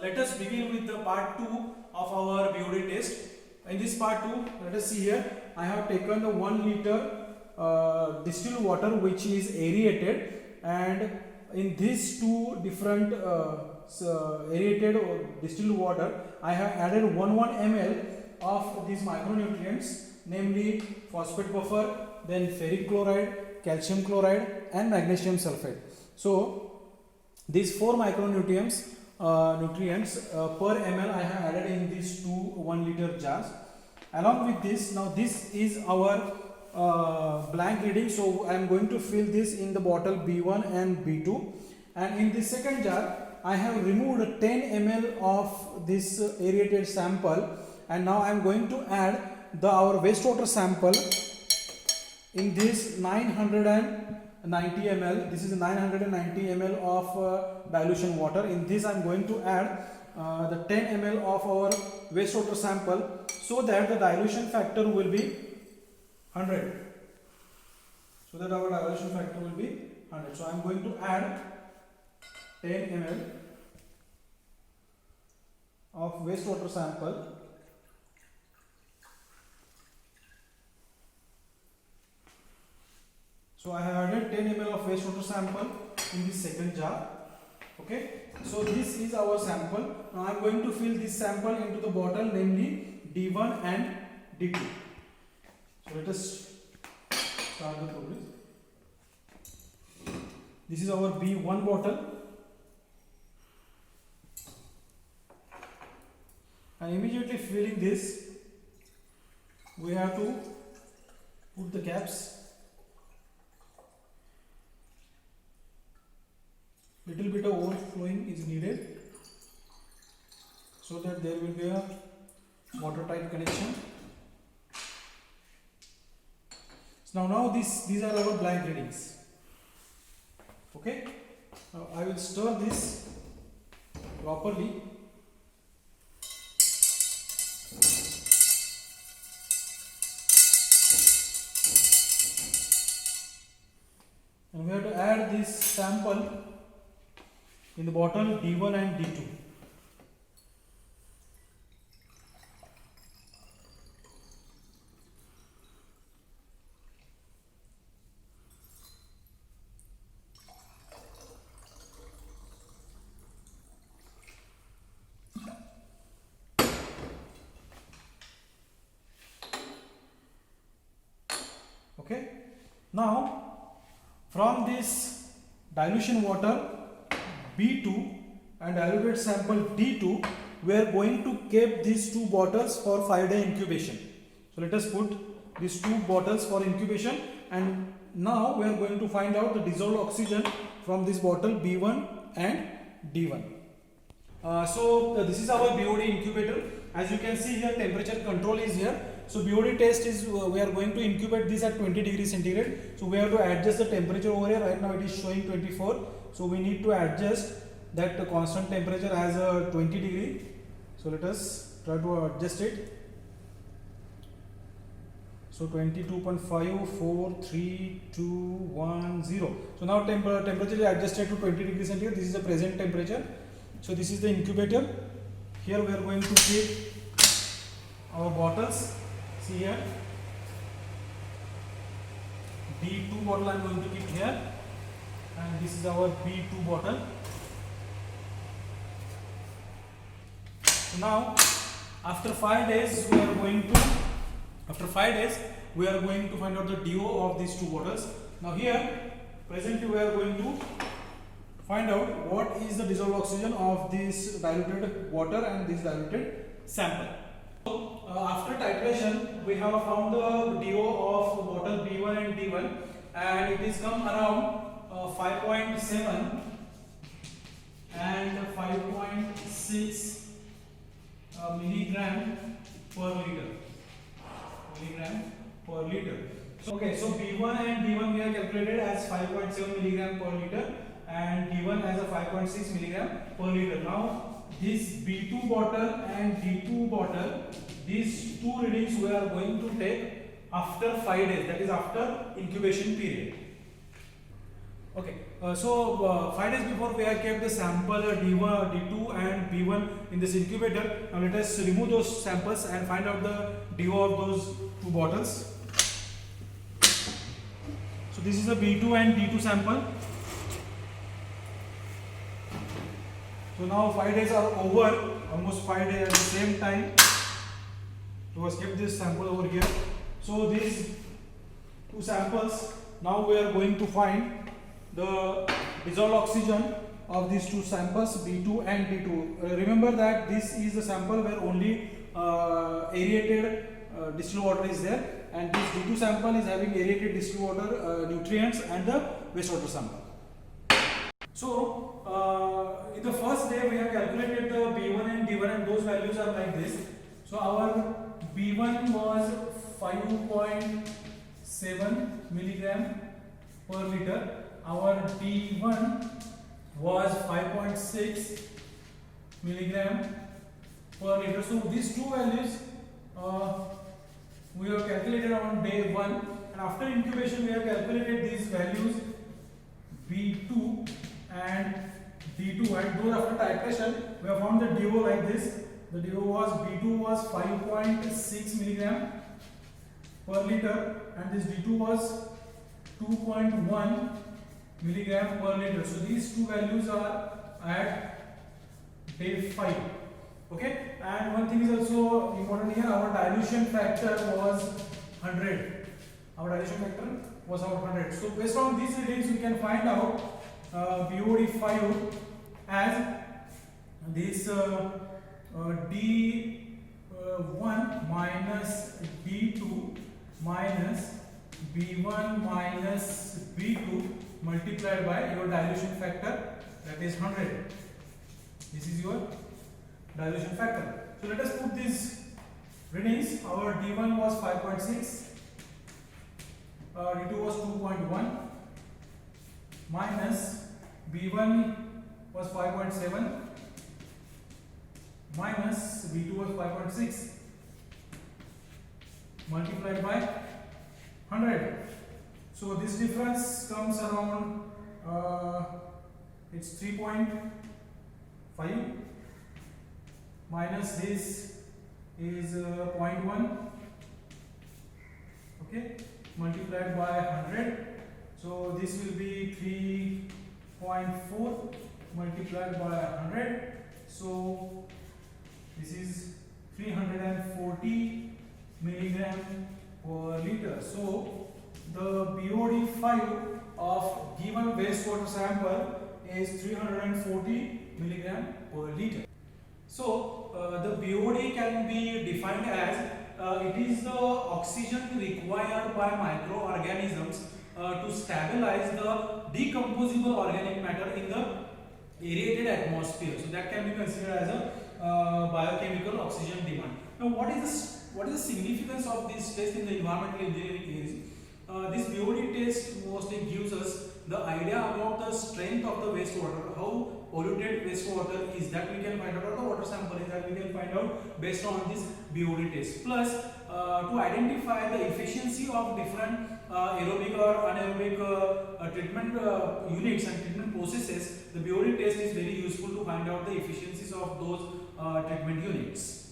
Let us begin with the part 2 of our BOD test. In this part 2, let us see here, I have taken the 1 liter distilled water which is aerated, and in these two different aerated or distilled water, I have added 1 ml of these micronutrients, namely phosphate buffer, then ferric chloride, calcium chloride and magnesium sulfate. So these 4 micronutrients per ml I have added in these two 1 liter jars. Along with this, now this is our blank reading, so I am going to fill this in the bottle B1 and B2, and in the second jar I have removed 10 ml of this aerated sample, and now I am going to add our wastewater sample in this 990 ml. This is 990 ml of dilution water. In this I am going to add the 10 ml of our wastewater sample, so that the dilution factor will be 100. So that our dilution factor will be 100. So I am going to add 10 ml of wastewater sample. So I have added 10 ml of wastewater sample in this second jar. Okay. So this is our sample. Now I am going to fill this sample into the bottle, namely D1 and D2. So let us start the process. This is our B1 bottle, and immediately filling this, we have to put the caps. Little bit of overflowing is needed, so that there will be a watertight connection. So now these are our blank readings. Okay, now I will stir this properly. And we have to add this sample in the bottle D1 and D2. Okay, now from this dilution water B2 and diluted sample D2, we are going to keep these two bottles for 5-day incubation. So let us put these two bottles for incubation, and now we are going to find out the dissolved oxygen from this bottle B1 and D1. This is our BOD incubator. As you can see here, temperature control is here. So BOD test is, we are going to incubate this at 20 degrees centigrade. So we have to adjust the temperature over here. Right now it is showing 24. So we need to adjust that the constant temperature as a 20 degree. So let us try to adjust it. So 22.5, 4, 3, 2, 1, 0. So now temperature is adjusted to 20 degrees centigrade. This is the present temperature. So this is the incubator. Here we are going to keep our bottles. See here, D2 bottle I am going to keep here, and this is our B2 bottle. So now after 5 days we are going to find out the DO of these two bottles. Now here presently we are going to find out what is the dissolved oxygen of this diluted water and this diluted sample. So after titration, we have found the DO of bottle B1 and D1, and it is come around 5.7 and 5.6 milligram per liter. So okay, so B1 and D1 we have calculated as 5.7 milligram per liter and D1 as a 5.6 milligram per liter. Now this B2 bottle and D2 bottle, these two readings we are going to take after 5 days, that is after incubation period. Okay. So 5 days before we have kept the sample D1, D2 and B1 in this incubator. Now let us remove those samples and find out the DO of those two bottles. So this is the B2 and D2 sample. So now 5 days are over, almost 5 days at the same time. So let's keep this sample over here. So these two samples, now we are going to find the dissolved oxygen of these two samples B2 and D2. Remember that this is the sample where only aerated distilled water is there, and this D2 sample is having aerated distilled water, nutrients and the wastewater sample. So in the first day we have calculated the B1 and D1 and those values are like this. So our B1 was 5.7 milligram per liter. Our D1 was 5.6 milligram per liter. So these two values we have calculated on day 1, and after incubation we have calculated these values B2 and D2, and those after titration we have found the DO like this. The DO was B2 was 5.6 milligram per liter and this D2 was 2.1 milligram per liter. So these two values are at day 5. Okay, and one thing is also important here, our dilution factor was 100. Our dilution factor was 100. So based on these readings we can find out BOD5 as this D1 minus D2 minus B1 minus B2 multiplied by your dilution factor, that is 100. This is your dilution factor. So let us put these readings. Our D1 was 5.6, D2 was 2.1 minus B1 was 5.7 minus B2 was 5.6 multiplied by 100. So this difference comes around it's 3.5 minus this is 0.1, okay, multiplied by 100. So this will be 3.4 multiplied by 100. So this is 340 milligram per liter. So the BOD5 of given wastewater sample is 340 milligram per liter. So the BOD can be defined as it is the oxygen required by microorganisms to stabilize the decomposable organic matter in the aerated atmosphere. So that can be considered as a biochemical oxygen demand. Now what is the significance of this test in the environmental engineering is this BOD test mostly gives us the idea about the strength of the wastewater, how polluted wastewater is, that we can find out, or the water sample is that we can find out based on this BOD test. Plus to identify the efficiency of different aerobic or anaerobic treatment units and treatment processes, the BOD test is very useful to find out the efficiencies of those treatment units.